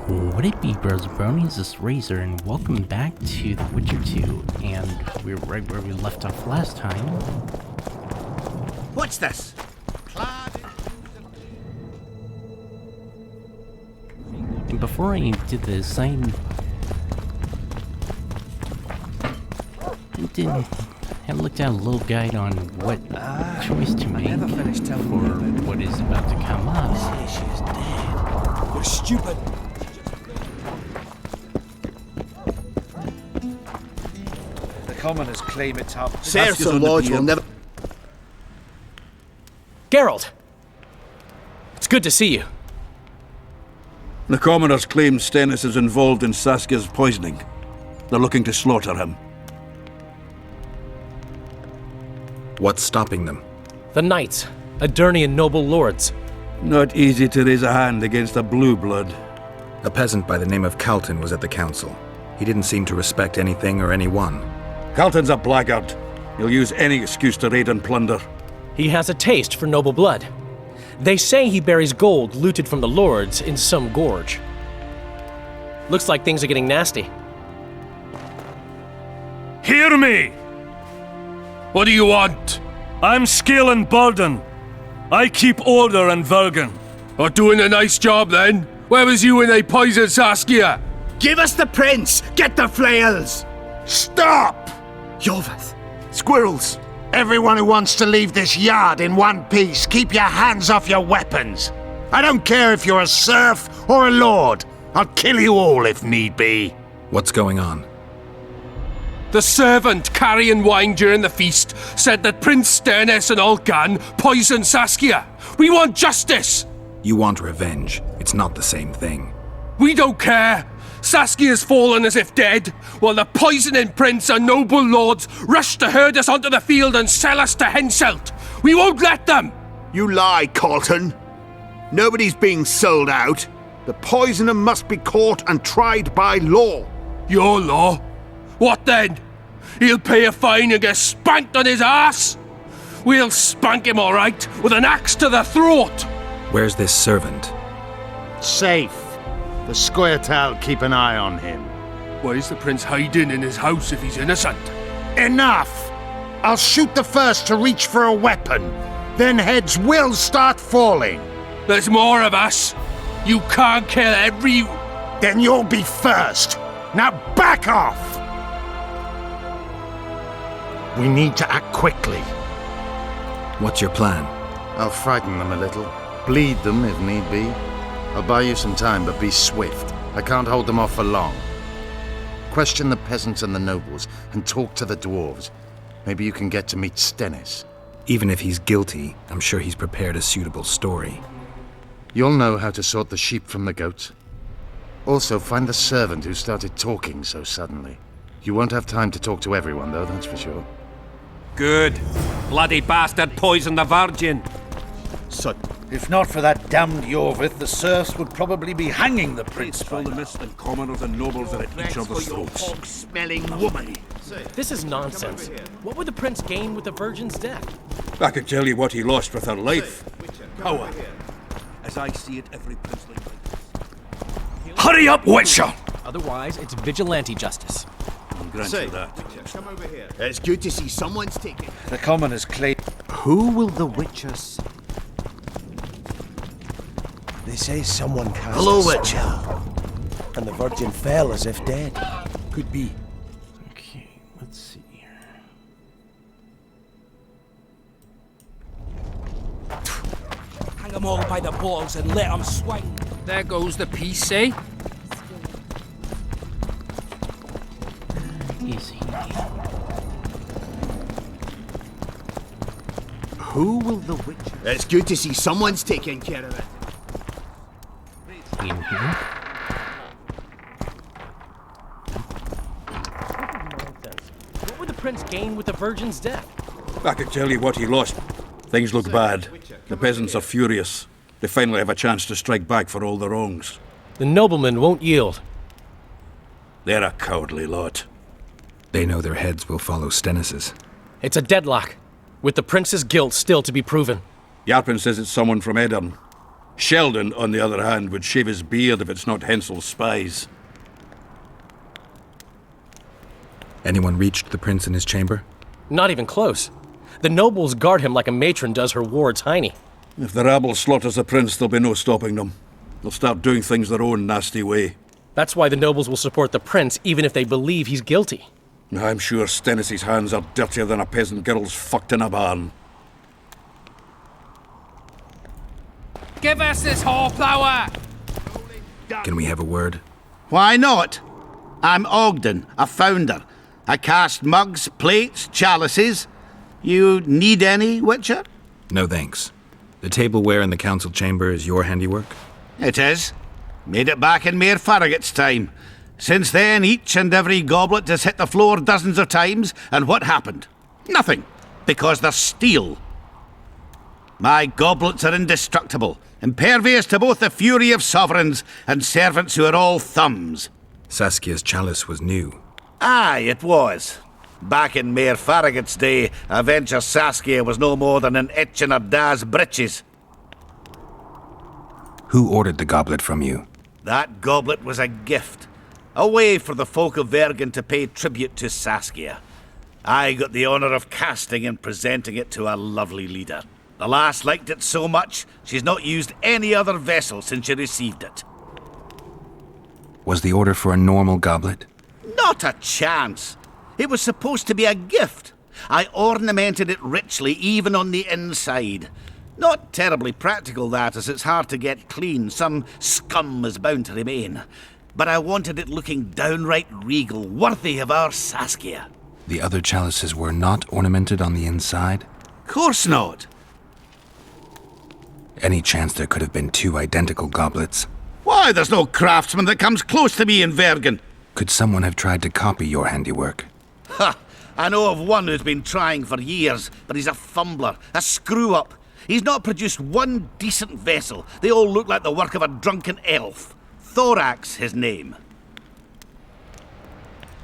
What it be, bros and bronies? This is Razor, and welcome back to The Witcher 2. And we're right where we left off last time. What's this? And before I did this, I looked at a little guide on what choice to make for what is about to come up. She's dead. You're stupid. The commoners claim it's how... Sirs and lords will never... Geralt! It's good to see you. The commoners claim Stennis is involved in Saskia's poisoning. They're looking to slaughter him. What's stopping them? The knights, Aedirnian noble lords. Not easy to raise a hand against a blue blood. A peasant by the name of Calton was at the council. He didn't seem to respect anything or anyone. Calton's a blackguard. He'll use any excuse to raid and plunder. He has a taste for noble blood. They say he buries gold looted from the lords in some gorge. Looks like things are getting nasty. Hear me! What do you want? I'm Scalan Baldon. I keep order in Vergen. Are doing a nice job then? Where was you when they poisoned Saskia? Give us the prince! Get the flails! Stop! Yorvith! Squirrels! Everyone who wants to leave this yard in one piece, keep your hands off your weapons. I don't care if you're a serf or a lord. I'll kill you all if need be. What's going on? The servant carrying wine during the feast said that Prince Stennis and Olcan poisoned Saskia. We want justice! You want revenge. It's not the same thing. We don't care. Saskia's fallen as if dead, while the poisoning prince and noble lords rush to herd us onto the field and sell us to Henselt. We won't let them! You lie, Calton. Nobody's being sold out. The poisoner must be caught and tried by law. Your law? What then? He'll pay a fine and get spanked on his ass? We'll spank him all right, with an axe to the throat! Where's this servant? Safe. The Squirtal keep an eye on him. Why is the prince hiding in his house if he's innocent? Enough! I'll shoot the first to reach for a weapon. Then heads will start falling. There's more of us. You can't kill every... Then you'll be first. Now back off! We need to act quickly. What's your plan? I'll frighten them a little. Bleed them if need be. I'll buy you some time, but be swift. I can't hold them off for long. Question the peasants and the nobles, and talk to the dwarves. Maybe you can get to meet Stennis. Even if he's guilty, I'm sure he's prepared a suitable story. You'll know how to sort the sheep from the goats. Also, find the servant who started talking so suddenly. You won't have time to talk to everyone, though, that's for sure. Good. Bloody bastard poisoned the Virgin. So, If not for that damned Yorvith, the serfs would probably be hanging the prince by now. and commoners and nobles are at each other's throats. hog-smelling woman. This is nonsense. What would the prince gain with the virgin's death? I could tell you what he lost with her life. Power. As I see it, every princely... Hurry up, Witcher! Otherwise, it's vigilante justice. I'll grant you that. It's good to see someone's taken. The commoners claim... Who will the Witcher see? They say someone cast Hello, a Witcher. spell, and the Virgin fell as if dead. Could be. Okay, let's see here. Hang them all by the balls and let them swing. There goes the piece, eh? Easy. Who will the Witcher? It's good to see someone's taking care of it. In here. What would the prince gain with the virgin's death? I could tell you what he lost. Things look bad. The peasants are furious. They finally have a chance to strike back for all the wrongs. The noblemen won't yield. They're a cowardly lot. They know their heads will follow Stennis's. It's a deadlock, with the prince's guilt still to be proven. Yarpin says it's someone from Edirn. Sheldon, on the other hand, would shave his beard if it's not Hensel's spies. Anyone reached the prince in his chamber? Not even close. The nobles guard him like a matron does her ward's hiney. If the rabble slaughters the prince, there'll be no stopping them. They'll start doing things their own nasty way. That's why the nobles will support the prince, even if they believe he's guilty. I'm sure Stennis's hands are dirtier than a peasant girl's fucked in a barn. Give us this hornblower! Can we have a word? Why not? I'm Ogden, a founder. I cast mugs, plates, chalices. You need any, Witcher? No thanks. The tableware in the council chamber is your handiwork? It is. Made it back in Mayor Farragut's time. Since then, each and every goblet has hit the floor dozens of times, and what happened? Nothing. Because they're steel. My goblets are indestructible, impervious to both the fury of sovereigns and servants who are all thumbs. Saskia's chalice was new. Aye, it was. Back in Mayor Farragut's day, a venture Saskia was no more than an itch in her da's breeches. Who ordered the goblet from you? That goblet was a gift. A way for the folk of Vergen to pay tribute to Saskia. I got the honour of casting and presenting it to our lovely leader. The lass liked it so much, she's not used any other vessel since she received it. Was the order for a normal goblet? Not a chance. It was supposed to be a gift. I ornamented it richly, even on the inside. Not terribly practical, that, as it's hard to get clean. Some scum is bound to remain. But I wanted it looking downright regal, worthy of our Saskia. The other chalices were not ornamented on the inside? Course not. Any chance there could have been two identical goblets? Why, there's no craftsman that comes close to me in Vergen. Could someone have tried to copy your handiwork? Ha! I know of one who's been trying for years, but he's a fumbler, a screw-up. He's not produced one decent vessel. They all look like the work of a drunken elf. Thorax, his name.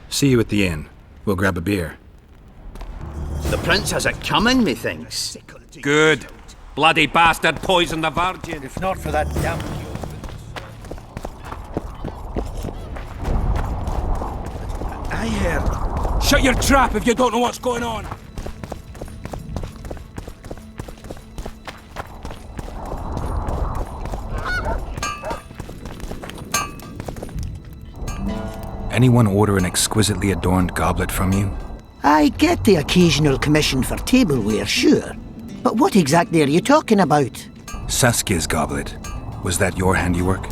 See you at the inn. We'll grab a beer. The prince has it coming, methinks. Good. Bloody bastard poisoned the Virgin. If not for that damn... I heard. Shut your trap if you don't know what's going on. Anyone order an exquisitely adorned goblet from you? I get the occasional commission for tableware, sure. But what exactly are you talking about? Saskia's goblet. Was that your handiwork?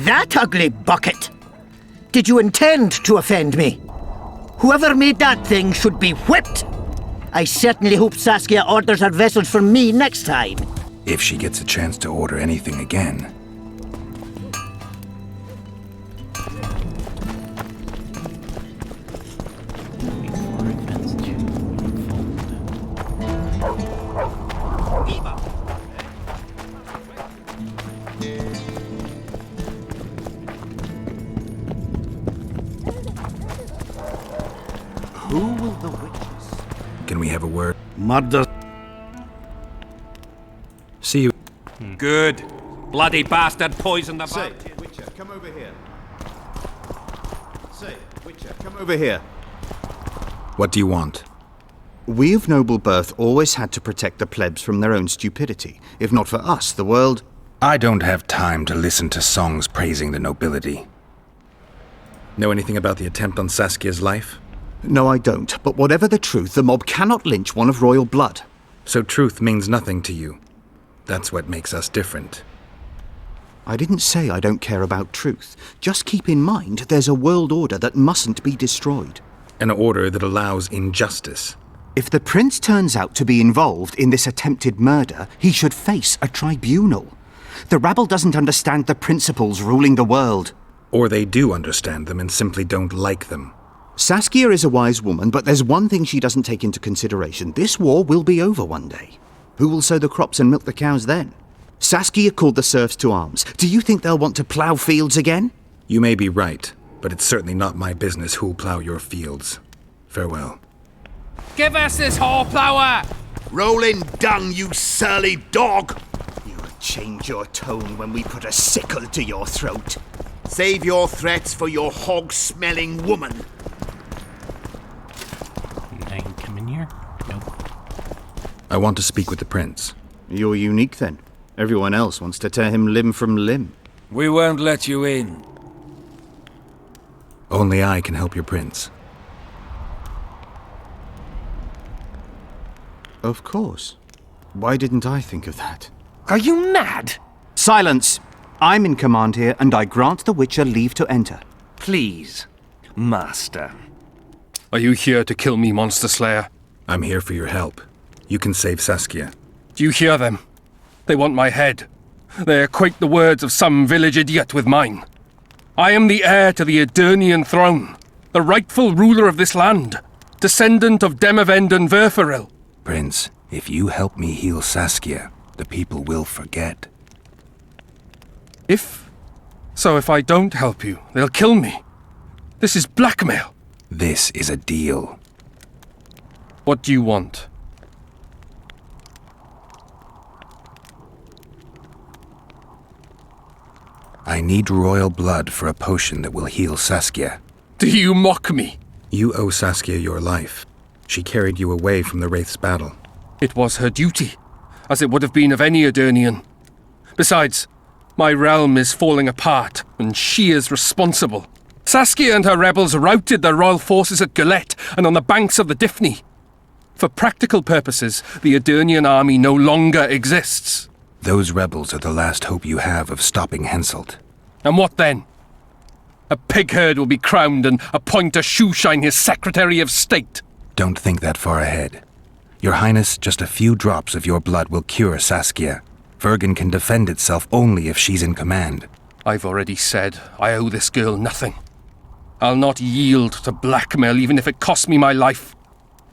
That ugly bucket! Did you intend to offend me? Whoever made that thing should be whipped! I certainly hope Saskia orders her vessels from me next time. If she gets a chance to order anything again. For events to Who will the witches? Can we have a word? Murder. See you. Good. Bloody bastard poisoned the Virgin. Say, Witcher, come over here. Say, Witcher, come over here. What do you want? We of noble birth always had to protect the plebs from their own stupidity. If not for us, the world... I don't have time to listen to songs praising the nobility. Know anything about the attempt on Saskia's life? No, I don't. But whatever the truth, the mob cannot lynch one of royal blood. So truth means nothing to you. That's what makes us different. I didn't say I don't care about truth. Just keep in mind there's a world order that mustn't be destroyed. An order that allows injustice. If the prince turns out to be involved in this attempted murder, he should face a tribunal. The rabble doesn't understand the principles ruling the world. Or they do understand them and simply don't like them. Saskia is a wise woman, but there's one thing she doesn't take into consideration. This war will be over one day. Who will sow the crops and milk the cows then? Saskia called the serfs to arms. Do you think they'll want to plough fields again? You may be right, but it's certainly not my business who'll plough your fields. Farewell. Give us this hornblower! Roll in dung, you surly dog! You're Change your tone when we put a sickle to your throat. Save your threats for your hog-smelling woman. I can come in here? Nope. I want to speak with the prince. You're unique then. Everyone else wants to tear him limb from limb. We won't let you in. Only I can help your prince. Of course. Why didn't I think of that? Are you mad? Silence! I'm in command here, and I grant the Witcher leave to enter. Please, Master. Are you here to kill me, Monster Slayer? I'm here for your help. You can save Saskia. Do you hear them? They want my head. They equate the words of some village idiot with mine. I am the heir to the Edirnian throne, the rightful ruler of this land, descendant of Demavend and Verferil. Prince, if you help me heal Saskia, the people will forget. If I don't help you, they'll kill me. This is blackmail. This is a deal. What do you want? I need royal blood for a potion that will heal Saskia. Do you mock me? You owe Saskia your life. She carried you away from the Wraith's battle. It was her duty, as it would have been of any Edirnian. Besides, my realm is falling apart, and she is responsible. Saskia and her rebels routed the royal forces at Gullet and on the banks of the Dyfni. For practical purposes, the Edirnian army no longer exists. Those rebels are the last hope you have of stopping Henselt. And what then? A pig herd will be crowned and appoint a shoeshine his Secretary of State. Don't think that far ahead. Your Highness, just a few drops of your blood will cure Saskia. Vergen can defend itself only if she's in command. I've already said I owe this girl nothing. I'll not yield to blackmail even if it costs me my life.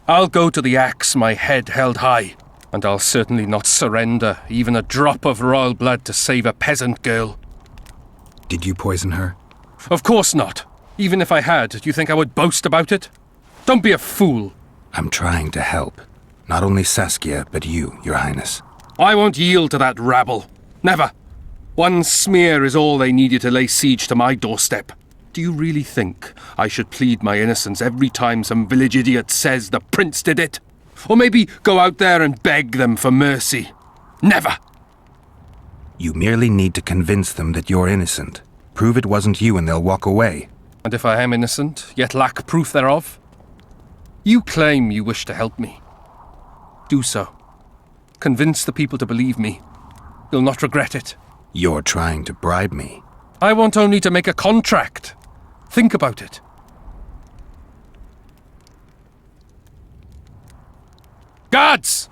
I'll go to the axe, my head held high, and I'll certainly not surrender even a drop of royal blood to save a peasant girl. Did you poison her? Of course not. Even if I had, do you think I would boast about it? Don't be a fool. I'm trying to help. Not only Saskia, but you, Your Highness. I won't yield to that rabble. Never. One smear is all they needed to lay siege to my doorstep. Do you really think I should plead my innocence every time some village idiot says the prince did it? Or maybe go out there and beg them for mercy? Never! You merely need to convince them that you're innocent. Prove it wasn't you and they'll walk away. And if I am innocent, yet lack proof thereof? You claim you wish to help me. Do so. Convince the people to believe me. You'll not regret it. You're trying to bribe me. I want only to make a contract. Think about it. Guards!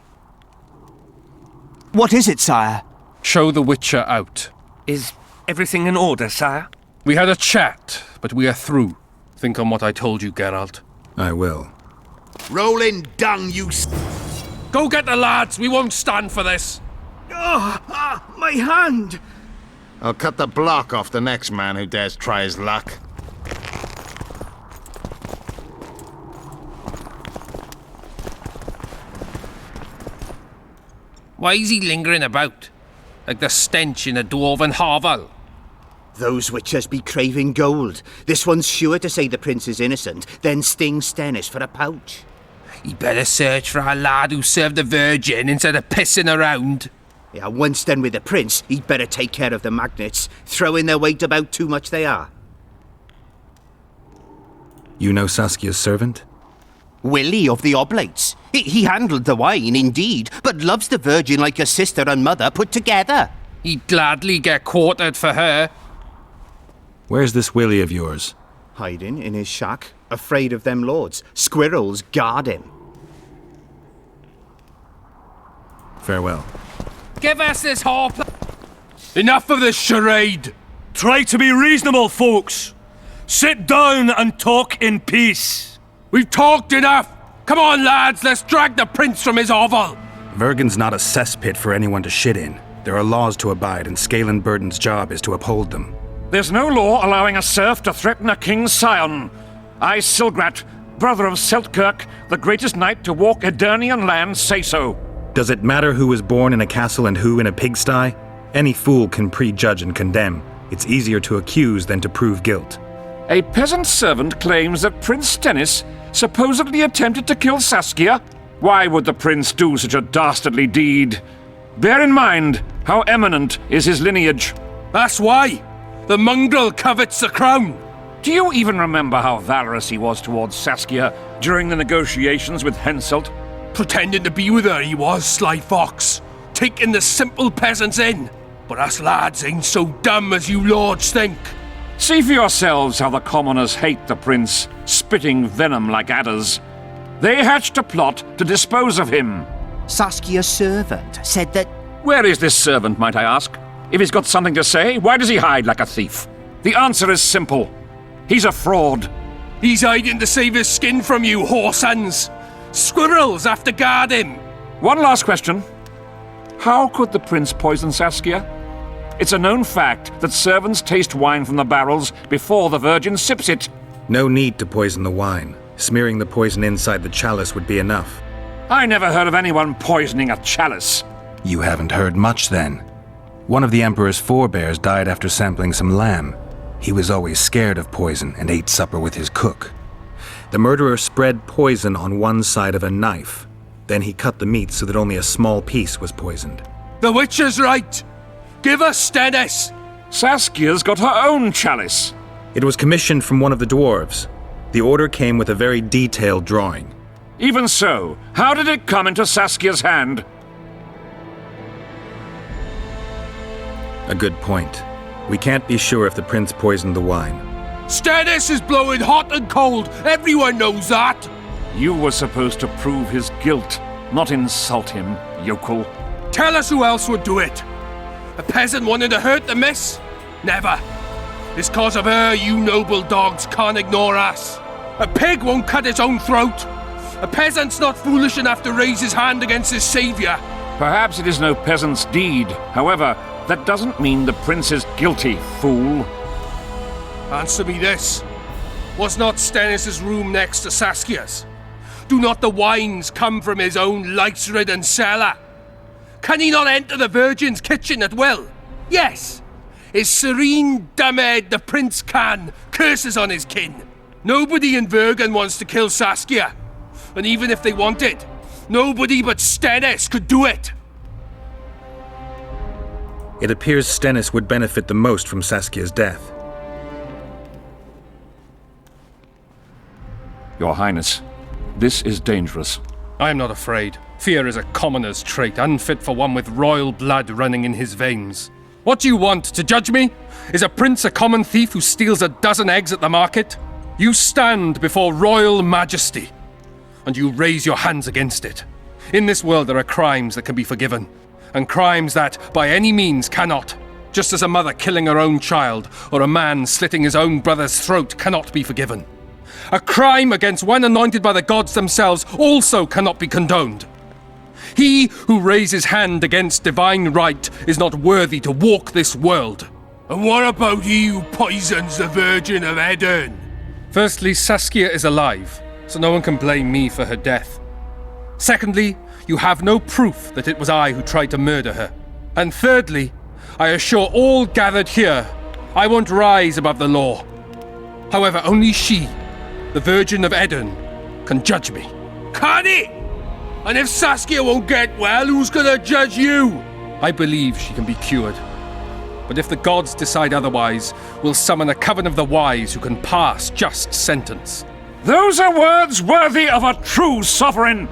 What is it, sire? Show the Witcher out. Is everything in order, sire? We had a chat, but we are through. Think on what I told you, Geralt. I will. Rolling dung, you Go get the lads! We won't stand for this! My hand! I'll cut the block off the next man who dares try his luck. Why is he lingering about? Like the stench in a dwarven hovel? Those witchers be craving gold. This one's sure to say the prince is innocent, then sting Stennis for a pouch. He better search for a lad who served the Virgin instead of pissing around. Yeah, once done with the prince, he'd better take care of the magnets. Throwing their weight about too much they are. You know Saskia's servant? Willie of the Oblates. He handled the wine, indeed, but loves the Virgin like a sister and mother put together. He'd gladly get quartered for her. Where's this Willie of yours? Hiding in his shack, afraid of them lords. Squirrels guard him. Farewell. Give us this whole Enough of this charade! Try to be reasonable, folks. Sit down and talk in peace. We've talked enough! Come on, lads, let's drag the prince from his hovel! Vergen's not a cesspit for anyone to shit in. There are laws to abide, and Scalen Burden's job is to uphold them. There's no law allowing a serf to threaten a king's scion. I, Silgrat, brother of Seltkirk, the greatest knight to walk Edirnian land, say so. Does it matter who was born in a castle and who in a pigsty? Any fool can prejudge and condemn. It's easier to accuse than to prove guilt. A peasant servant claims that Prince Stennis supposedly attempted to kill Saskia. Why would the prince do such a dastardly deed? Bear in mind how eminent is his lineage. That's why! The mongrel covets the crown! Do you even remember how valorous he was towards Saskia during the negotiations with Henselt? Pretending to be with her he was, sly fox. Taking the simple peasants in. But us lads ain't so dumb as you lords think. See for yourselves how the commoners hate the prince, spitting venom like adders. They hatched a plot to dispose of him. Saskia's servant said that... Where is this servant, might I ask? If he's got something to say, why does he hide like a thief? The answer is simple. He's a fraud. He's hiding to save his skin from you, whoresons. Squirrels have to guard him. One last question. How could the prince poison Saskia? It's a known fact that servants taste wine from the barrels before the virgin sips it. No need to poison the wine. Smearing the poison inside the chalice would be enough. I never heard of anyone poisoning a chalice. You haven't heard much then. One of the Emperor's forebears died after sampling some lamb. He was always scared of poison and ate supper with his cook. The murderer spread poison on one side of a knife. Then he cut the meat so that only a small piece was poisoned. The witch is right! Give us Stennis! Saskia's got her own chalice. It was commissioned from one of the dwarves. The order came with a very detailed drawing. Even so, how did it come into Saskia's hand? A good point. We can't be sure if the prince poisoned the wine. Stennis is blowing hot and cold. Everyone knows that. You were supposed to prove his guilt, not insult him, yokel. Tell us who else would do it. A peasant wanting to hurt the miss? Never. It's cause of her you noble dogs can't ignore us. A pig won't cut its own throat. A peasant's not foolish enough to raise his hand against his savior. Perhaps it is no peasant's deed. However, that doesn't mean the prince is guilty, fool. Answer me this. Was not Stennis' room next to Saskia's? Do not the wines come from his own lice-ridden cellar? Can he not enter the Virgin's kitchen at will? Yes. His serene dumbhead the prince can, curses on his kin. Nobody in Vergen wants to kill Saskia. And even if they wanted, nobody but Stennis could do it. It appears Stennis would benefit the most from Saskia's death. Your Highness, this is dangerous. I am not afraid. Fear is a commoner's trait, unfit for one with royal blood running in his veins. What do you want, to judge me? Is a prince a common thief who steals a dozen eggs at the market? You stand before royal majesty, and you raise your hands against it. In this world there are crimes that can be forgiven, and crimes that, by any means, cannot. Just as a mother killing her own child, or a man slitting his own brother's throat cannot be forgiven. A crime against one anointed by the gods themselves also cannot be condoned. He who raises hand against divine right is not worthy to walk this world. And what about he who poisons the Virgin of Eden? Firstly, Saskia is alive, so no one can blame me for her death. Secondly, you have no proof that it was I who tried to murder her. And thirdly, I assure all gathered here, I won't rise above the law. However, only she, the Virgin of Eden, can judge me. Can he? And if Saskia won't get well, who's gonna judge you? I believe she can be cured. But if the gods decide otherwise, we'll summon a coven of the wise who can pass just sentence. Those are words worthy of a true sovereign!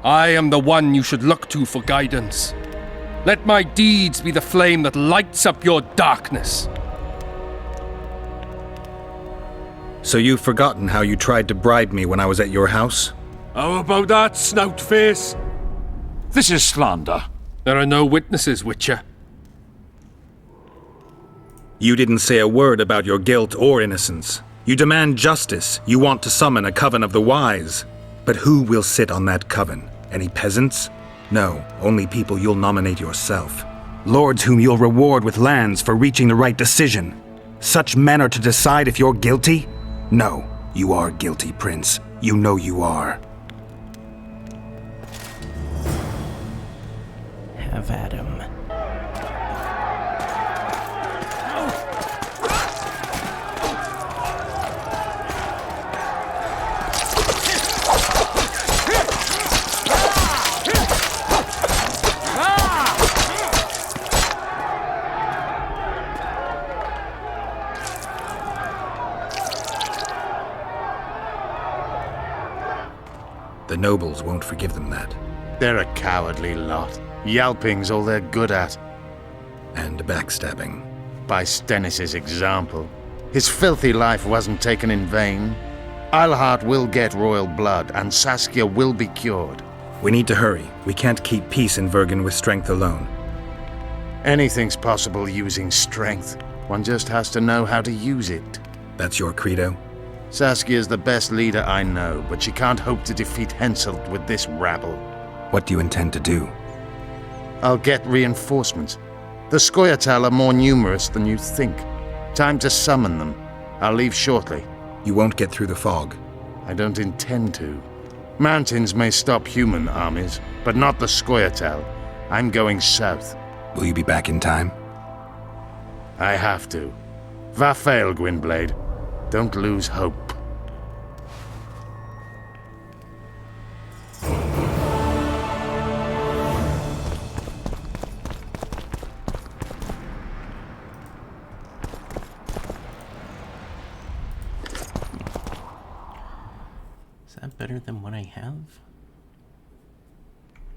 I am the one you should look to for guidance. Let my deeds be the flame that lights up your darkness. So you've forgotten how you tried to bribe me when I was at your house? How about that, snout face? This is slander. There are no witnesses, Witcher. You didn't say a word about your guilt or innocence. You demand justice. You want to summon a coven of the wise. But who will sit on that coven? Any peasants? No, only people you'll nominate yourself. Lords whom you'll reward with lands for reaching the right decision. Such men are to decide if you're guilty? No, you are guilty, Prince. You know you are. Have at him. The nobles won't forgive them that. They're a cowardly lot. Yelping's all they're good at. And backstabbing. By Stennis' example. His filthy life wasn't taken in vain. Eilhart will get royal blood, and Saskia will be cured. We need to hurry. We can't keep peace in Vergen with strength alone. Anything's possible using strength. One just has to know how to use it. That's your credo? Saskia's the best leader I know, but she can't hope to defeat Henselt with this rabble. What do you intend to do? I'll get reinforcements. The Scoia'tael are more numerous than you think. Time to summon them. I'll leave shortly. You won't get through the fog. I don't intend to. Mountains may stop human armies, but not the Scoia'tael. I'm going south. Will you be back in time? I have to. Va fail, Gwynblade. Don't lose hope. Is that better than what I have?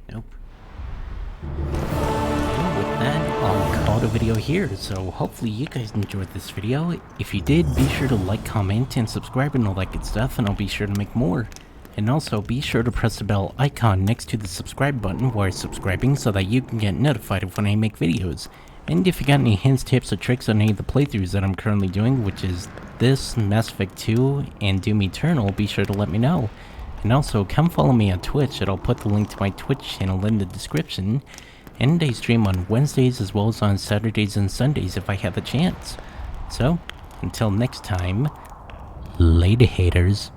Nope. With that, I'll call the video here, so hopefully you guys enjoyed this video. If you did, be sure to like, comment, and subscribe and all that good stuff, and I'll be sure to make more. And also, be sure to press the bell icon next to the subscribe button while subscribing so that you can get notified of when I make videos. And if you got any hints, tips, or tricks on any of the playthroughs that I'm currently doing, which is this, Mass Effect 2, and Doom Eternal, be sure to let me know. And also, come follow me on Twitch, and I'll put the link to my Twitch channel in the description. And I stream on Wednesdays as well as on Saturdays and Sundays if I have the chance. So, until next time, later haters.